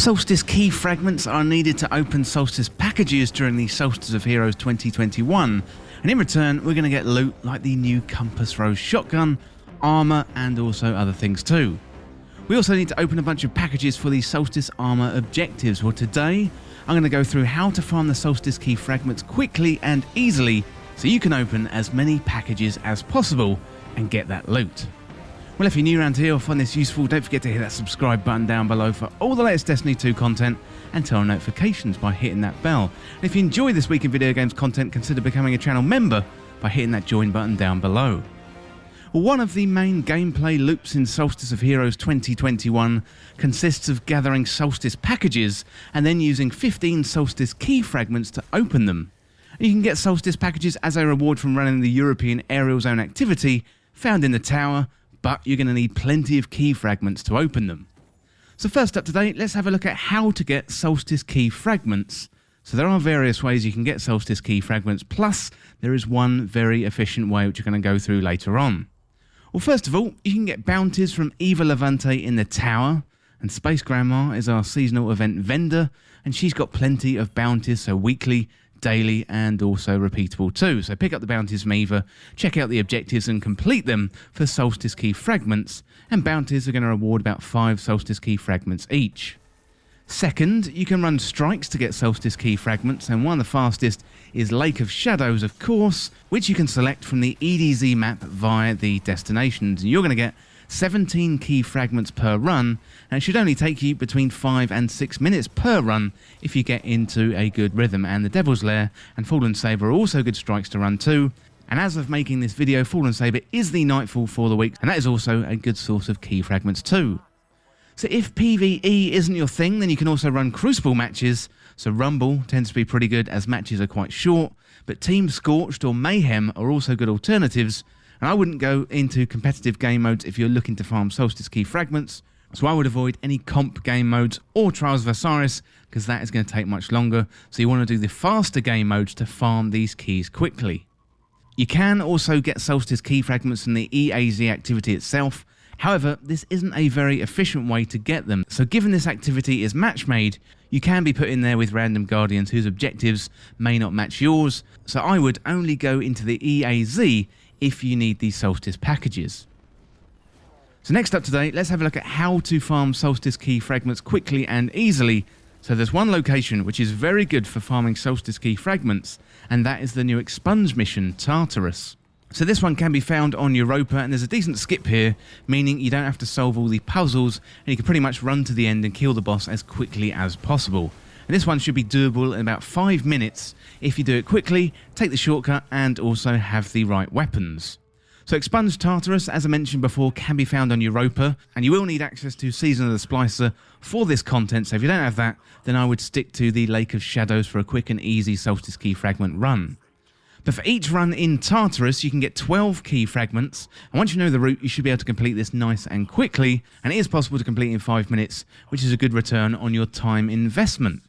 Solstice Key Fragments are needed to open Solstice Packages during the Solstice of Heroes 2021, and in return we're going to get loot like the new Compass Rose shotgun, armour and also other things too. We also need to open a bunch of packages for the Solstice Armour Objectives. Well, today I'm going to go through how to farm the Solstice Key Fragments quickly and easily so you can open as many packages as possible and get that loot. Well, if you're new around here or find this useful, don't forget to hit that subscribe button down below for all the latest Destiny 2 content and turn on notifications by hitting that bell. And if you enjoy this week in video games content, consider becoming a channel member by hitting that join button down below. Well, one of the main gameplay loops in Solstice of Heroes 2021 consists of gathering Solstice Packages and then using 15 Solstice Key Fragments to open them. And you can get Solstice Packages as a reward from running the European Aerial Zone activity found in the tower, but you're going to need plenty of key fragments to open them. So first up today, let's have a look at how to get Solstice Key Fragments. So there are various ways you can get Solstice Key Fragments, plus there is one very efficient way which you're going to go through later on. Well, first of all, you can get bounties from Eva Levante in the tower, and Space Grandma is our seasonal event vendor, and she's got plenty of bounties, so weekly, daily and also repeatable too. So pick up the bounties from Eva, check out the objectives and complete them for Solstice Key Fragments, and bounties are going to reward about 5 Solstice Key Fragments each. Second, you can run strikes to get Solstice Key Fragments, and one of the fastest is Lake of Shadows, of course, which you can select from the EDZ map via the destinations. And you're going to get 17 key fragments per run, and it should only take you between 5 and 6 minutes per run if you get into a good rhythm. And the Devil's Lair and Fallen Saber are also good strikes to run too. And as of making this video, Fallen Saber is the Nightfall for the week, and that is also a good source of key fragments too. So if PvE isn't your thing, then you can also run Crucible matches. So Rumble tends to be pretty good as matches are quite short, but Team Scorched or Mayhem are also good alternatives. And I wouldn't go into competitive game modes if you're looking to farm Solstice Key Fragments, so I would avoid any comp game modes or Trials of Osiris, because that is going to take much longer, so you want to do the faster game modes to farm these keys quickly. You can also get Solstice Key Fragments from the EAZ activity itself, however, this isn't a very efficient way to get them, so given this activity is match made, you can be put in there with random guardians whose objectives may not match yours, so I would only go into the EAZ if you need these Solstice Packages. So next up today, let's have a look at how to farm Solstice Key Fragments quickly and easily. So there's one location which is very good for farming Solstice Key Fragments, and that is the new Expunge mission, Tartarus. So this one can be found on Europa, and there's a decent skip here, meaning you don't have to solve all the puzzles, and you can pretty much run to the end and kill the boss as quickly as possible. And this one should be doable in about 5 minutes if you do it quickly, take the shortcut and also have the right weapons. So Expunge Tartarus, as I mentioned before, can be found on Europa, and you will need access to Season of the Splicer for this content, so if you don't have that, then I would stick to the Lake of Shadows for a quick and easy Solstice Key Fragment run. But for each run in Tartarus, you can get 12 key fragments, and once you know the route, you should be able to complete this nice and quickly, and it is possible to complete in 5 minutes, which is a good return on your time investment.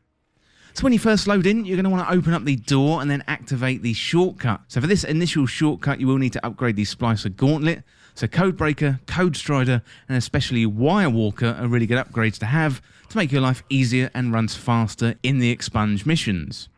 So when you first load in, you're going to want to open up the door and then activate the shortcut. So for this initial shortcut, you will need to upgrade the Splicer Gauntlet. So Codebreaker, Code Strider, and especially Wirewalker are really good upgrades to have to make your life easier and runs faster in the Expunge missions.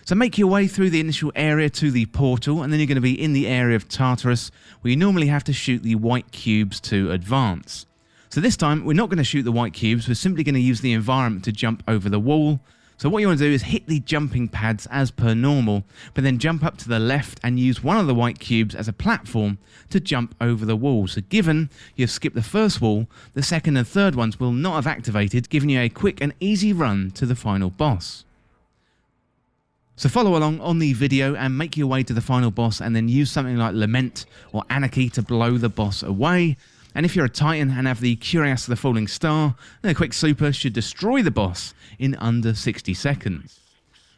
So make your way through the initial area to the portal, and then you're going to be in the area of Tartarus, where you normally have to shoot the white cubes to advance. So this time, we're not going to shoot the white cubes, we're simply going to use the environment to jump over the wall. So what you want to do is hit the jumping pads as per normal, but then jump up to the left and use one of the white cubes as a platform to jump over the wall. So given you've skipped the first wall, the second and third ones will not have activated, giving you a quick and easy run to the final boss. So follow along on the video and make your way to the final boss, and then use something like Lament or Anarchy to blow the boss away. And if you're a Titan and have the Curious of the Falling Star, then a quick super should destroy the boss in under 60 seconds.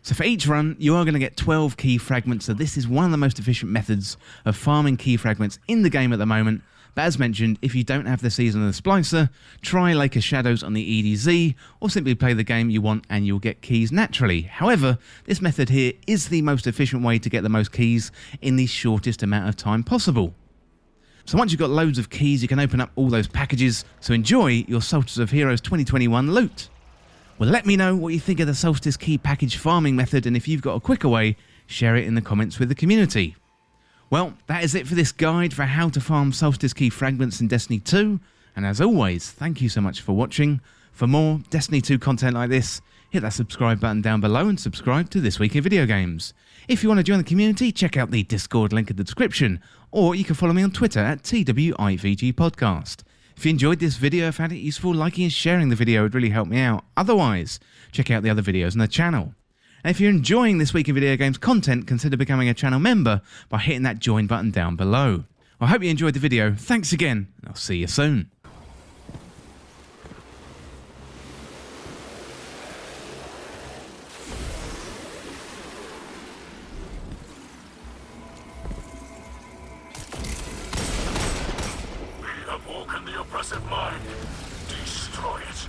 So for each run, you are going to get 12 key fragments, so this is one of the most efficient methods of farming key fragments in the game at the moment. But as mentioned, if you don't have the Season of the Splicer, try Lake of Shadows on the EDZ, or simply play the game you want and you'll get keys naturally. However, this method here is the most efficient way to get the most keys in the shortest amount of time possible. So once you've got loads of keys, you can open up all those packages, so enjoy your Solstice of Heroes 2021 loot. Well, let me know what you think of the Solstice Key Package farming method, and if you've got a quicker way, share it in the comments with the community. Well, that is it for this guide for how to farm Solstice Key Fragments in Destiny 2, and as always, thank you so much for watching. For more Destiny 2 content like this, hit that subscribe button down below and subscribe to This Week in Video Games. If you want to join the community, check out the Discord link in the description, or you can follow me on Twitter at TWIVG Podcast. If you enjoyed this video, found it useful, liking and sharing the video would really help me out. Otherwise, check out the other videos on the channel. And if you're enjoying This Week in Video Games content, consider becoming a channel member by hitting that join button down below. I hope you enjoyed the video. Thanks again, and I'll see you soon. Awoken the oppressive mind. Destroy it.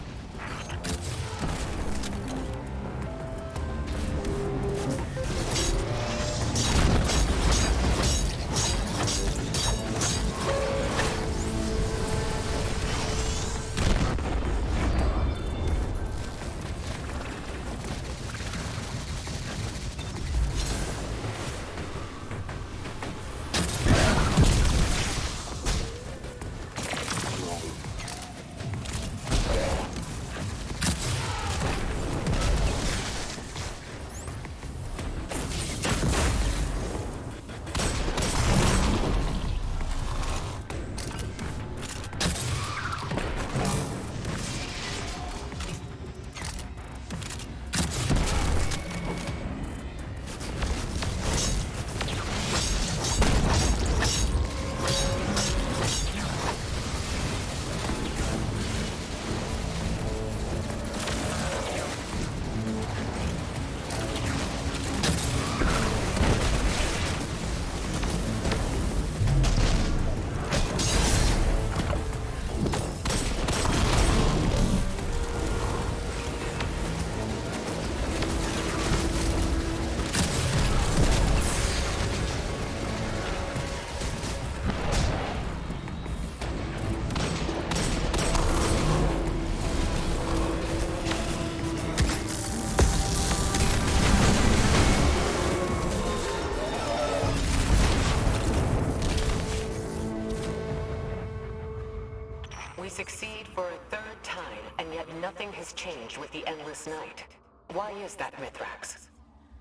We succeed for a third time, and yet nothing has changed with the Endless Night. Why is that, Mithrax?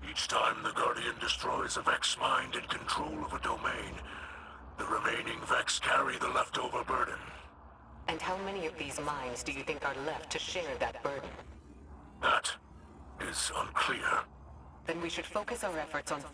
Each time the Guardian destroys a Vex mind in control of a domain, the remaining Vex carry the leftover burden. And how many of these minds do you think are left to share that burden? That is unclear. Then we should focus our efforts on finding